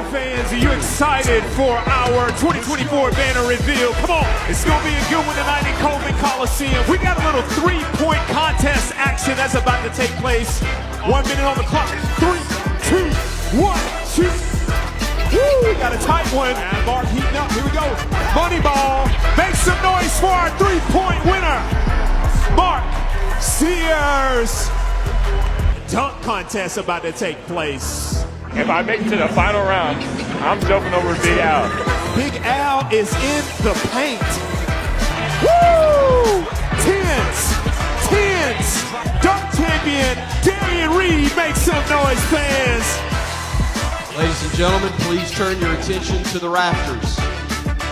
fans, are you excited for our 2024 banner reveal? Come on, it's going to be a good one tonight in Coleman Coliseum. We got a little three-point contest action that's about to take place. 1 minute on the clock. 3, 2, 1, shoot. Woo, we got a tight one. And Mark heating up. Here we go. Moneyball. Make some noise for our three-point winner, Mark Sears. Dunk contest about to take place. If I make it to the final round, I'm jumping over Big Al. Big Al is in the paint. Woo! Tens. Dunk champion Darian Reed, make some noise, fans. Ladies and gentlemen, please turn your attention to the rafters.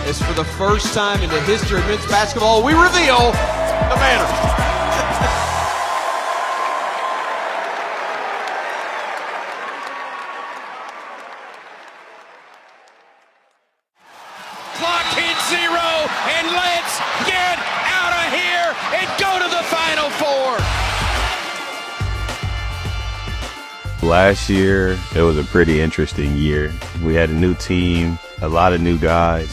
As for the first time in the history of men's basketball, we reveal the banner. Clock hits 0, and let's get out of here and go to the Final Four. Last year, it was a pretty interesting year. We had a new team, a lot of new guys.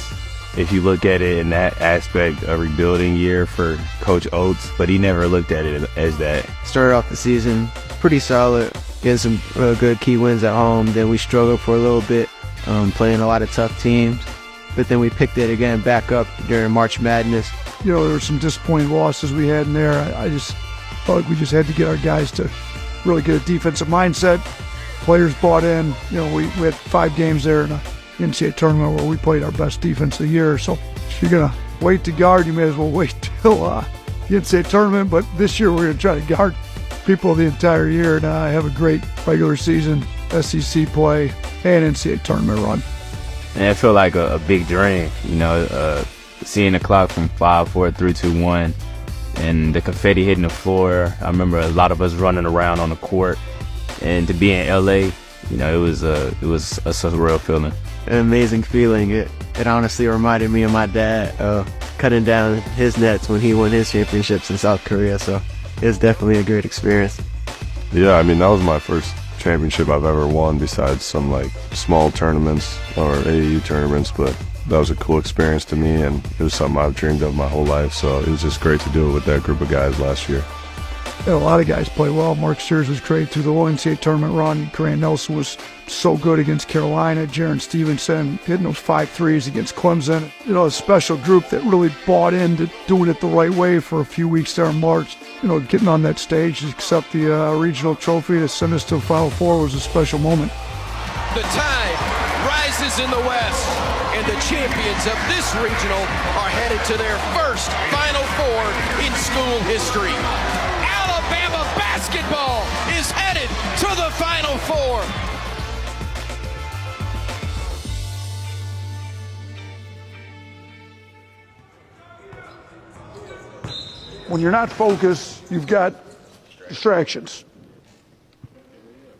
If you look at it in that aspect, a rebuilding year for Coach Oates, but he never looked at it as that. Started off the season pretty solid, getting some good key wins at home. Then we struggled for a little bit, playing a lot of tough teams. But then we picked it again back up during March Madness. You know, there were some disappointing losses we had in there. I just felt like we just had to get our guys to really get a defensive mindset. Players bought in. You know, we had 5 games there in the NCAA tournament where we played our best defense of the year. So if you're going to wait to guard, you may as well wait till the NCAA tournament. But this year we're going to try to guard people the entire year and have a great regular season, SEC play, and NCAA tournament run. And it felt like a big dream, you know, seeing the clock from 5, 4, 3, 2, 1, and the confetti hitting the floor. I remember a lot of us running around on the court, and to be in LA, you know, it was a surreal feeling. An amazing feeling. It honestly reminded me of my dad cutting down his nets when he won his championships in South Korea. So it was definitely a great experience. Yeah, I mean, that was my first championship I've ever won besides some like small tournaments or AAU tournaments, but that was a cool experience to me, and it was something I've dreamed of my whole life, so it was just great to do it with that group of guys last year. Yeah, a lot of guys play well. Mark Sears was great through the whole NCAA tournament run. Grant Nelson was so good against Carolina. Jaron Stevenson hitting those 5 threes against Clemson. You know, a special group that really bought into doing it the right way for a few weeks there in March. You know, getting on that stage to accept the regional trophy to send us to the Final Four was a special moment. The tide rises in the West, and the champions of this regional are headed to their first Final Four in school history. Alabama basketball is headed to the Final Four. When you're not focused, you've got distractions.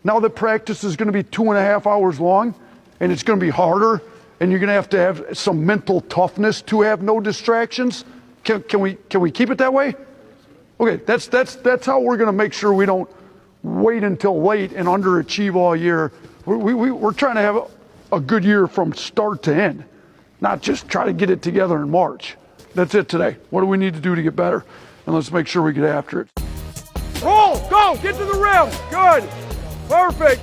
Now the practice is going to be 2.5 hours long, and it's going to be harder, and you're going to have some mental toughness to have no distractions. Can we keep it that way? Okay, that's how we're going to make sure we don't wait until late and underachieve all year. We're trying to have a good year from start to end, not just try to get it together in March. That's it today. What do we need to do to get better? And let's make sure we get after it. Roll, go, get to the rim. Good, perfect.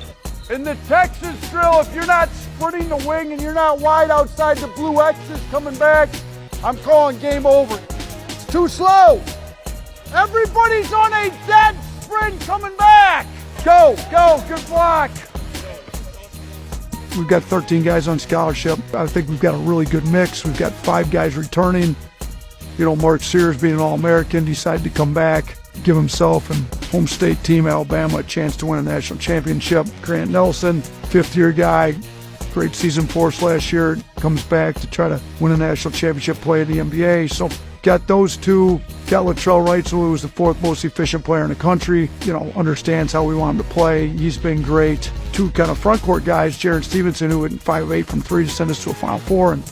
In the Texas drill, if you're not splitting the wing and you're not wide outside the blue X's coming back, I'm calling game over. It's too slow. Everybody's on a dead sprint coming back. Go, good block. We've got 13 guys on scholarship. I think we've got a really good mix. We've got 5 guys returning. You know, Mark Sears being an All-American decided to come back, give himself and home state team Alabama a chance to win a national championship. Grant Nelson, 5th-year guy, great season for us last year, comes back to try to win a national championship play in the NBA. So got those 2. Got Latrell Wrightsell, who was the 4th most efficient player in the country, you know, understands how we want him to play. He's been great. 2 kind of front court guys, Jaron Stevenson, who went 5 of 8 from 3 to send us to a Final Four, and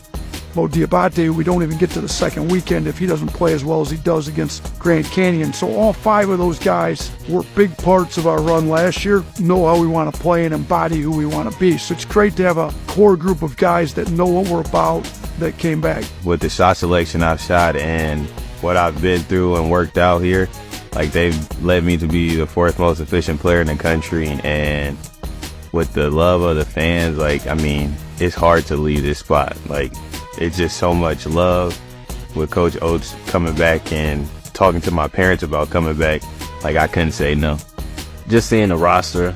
Mo Diabate, we don't even get to the second weekend if he doesn't play as well as he does against Grand Canyon. So all 5 of those guys were big parts of our run last year, know how we want to play and embody who we want to be. So it's great to have a core group of guys that know what we're about that came back. With the shot selection I've shot and what I've been through and worked out here, like they've led me to be the 4th most efficient player in the country. And with the love of the fans, like, I mean, it's hard to leave this spot. Like, it's just so much love with Coach Oates coming back and talking to my parents about coming back. Like, I couldn't say no. Just seeing the roster,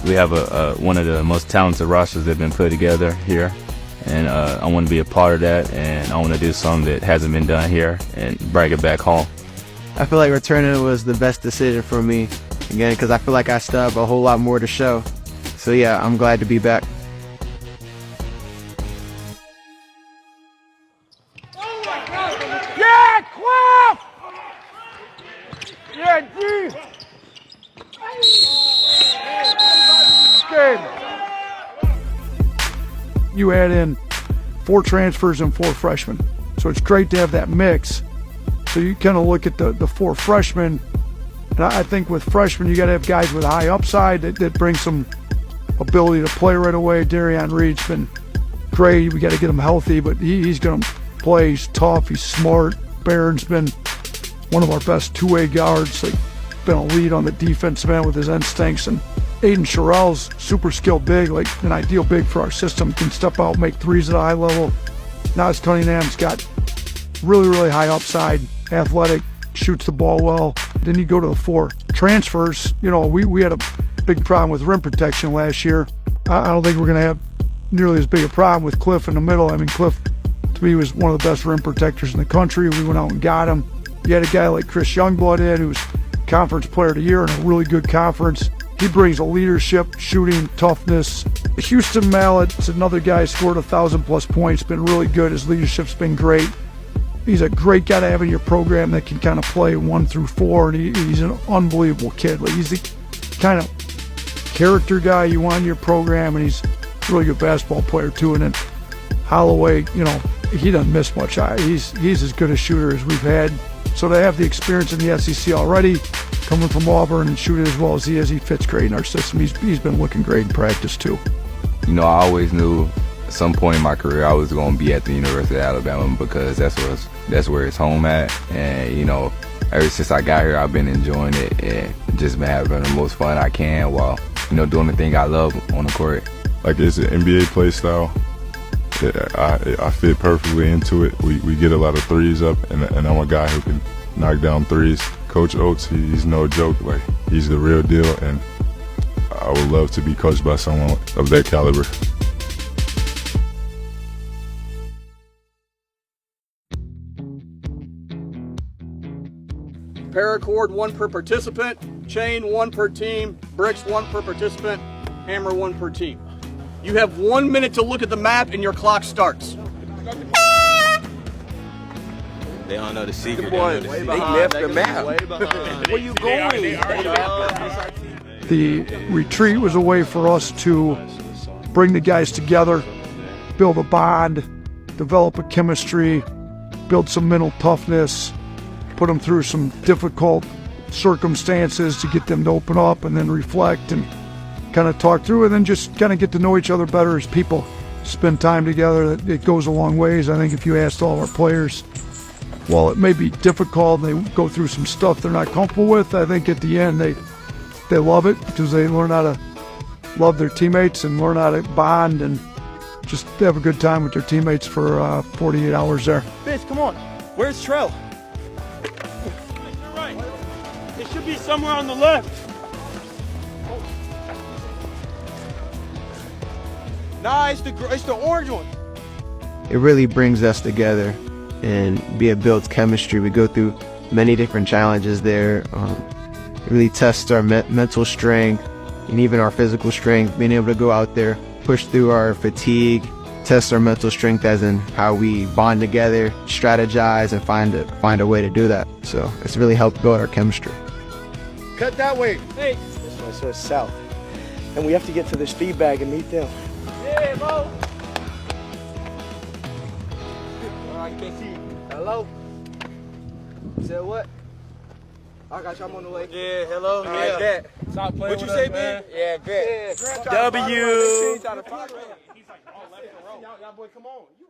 we have one of the most talented rosters that have been put together here. And I want to be a part of that, and I want to do something that hasn't been done here and bring it back home. I feel like returning was the best decision for me, again, because I feel like I still have a whole lot more to show. So yeah, I'm glad to be back. Yeah, Cliff! Yeah, D! Good. You add in 4 transfers and 4 freshmen. So it's great to have that mix. So you kind of look at the 4 freshmen, and I think with freshmen you got to have guys with high upside that bring some ability to play right away. Darian Reed's been great. We got to get him healthy, but he's going to play. He's tough. He's smart. Barron's been one of our best 2-way guards. Like, been a lead on the defensive end with his instincts. And Aiden Sherrell's super skilled big, like an ideal big for our system. Can step out, make threes at a high level. Nas Cunningham's got really, really high upside, athletic, shoots the ball well. Then you go to the 4 transfers. You know, we had a big problem with rim protection last year. I don't think we're going to have nearly as big a problem with Cliff in the middle. I mean, Cliff, to me, was one of the best rim protectors in the country. We went out and got him. You had a guy like Chris Youngblood in, who's Conference Player of the Year in a really good conference. He brings a leadership, shooting, toughness. Houston Mallett's another guy, scored 1,000+ points, been really good. His leadership's been great. He's a great guy to have in your program that can kind of play 1 through 4, and he's an unbelievable kid. Like, he's the kind of character guy you want in your program, and he's a really good basketball player too. And then Holloway, you know, he doesn't miss much. He's as good a shooter as we've had. So to have the experience in the SEC already, coming from Auburn and shooting as well as he is, he fits great in our system. He's been looking great in practice too. You know, I always knew at some point in my career I was going to be at the University of Alabama because that's where it's home at. And, you know, ever since I got here, I've been enjoying it and just been having the most fun I can while, you know, doing the thing I love on the court. Like, it's an NBA play style. I fit perfectly into it. We get a lot of threes up, and I'm a guy who can knock down threes. Coach Oates, he's no joke. Like, he's the real deal, and I would love to be coached by someone of that caliber. Paracord 1 per participant, chain 1 per team, bricks 1 per participant, hammer 1 per team. You have 1 minute to look at the map and your clock starts. They don't know the secret. They left the map. Where you going? The retreat was a way for us to bring the guys together, build a bond, develop a chemistry, build some mental toughness, put them through some difficult circumstances to get them to open up and then reflect and kind of talk through, and then just kind of get to know each other better as people. Spend time together, it goes a long ways. I think if you asked all of our players, while it may be difficult and they go through some stuff they're not comfortable with, I think at the end they love it because they learn how to love their teammates and learn how to bond and just have a good time with their teammates for 48 hours there. Bitch, come on. Where's Trell? Right. It should be somewhere on the left. Nah, it's the orange one. It really brings us together and via builds chemistry. We go through many different challenges there. It really tests our mental strength and even our physical strength, being able to go out there, push through our fatigue, test our mental strength as in how we bond together, strategize, and find a way to do that. So it's really helped build our chemistry. Cut that way. Hey. This one says south. And we have to get to this feed bag and meet them. Yeah, bro. I can't see. Hello? You said what? I got you. I'm on the way. Yeah, hello. Yeah. Bet. Stop playing what you say, man? Yeah, bet. Yeah. W. He's like all left in a row. Y'all boy, come on. You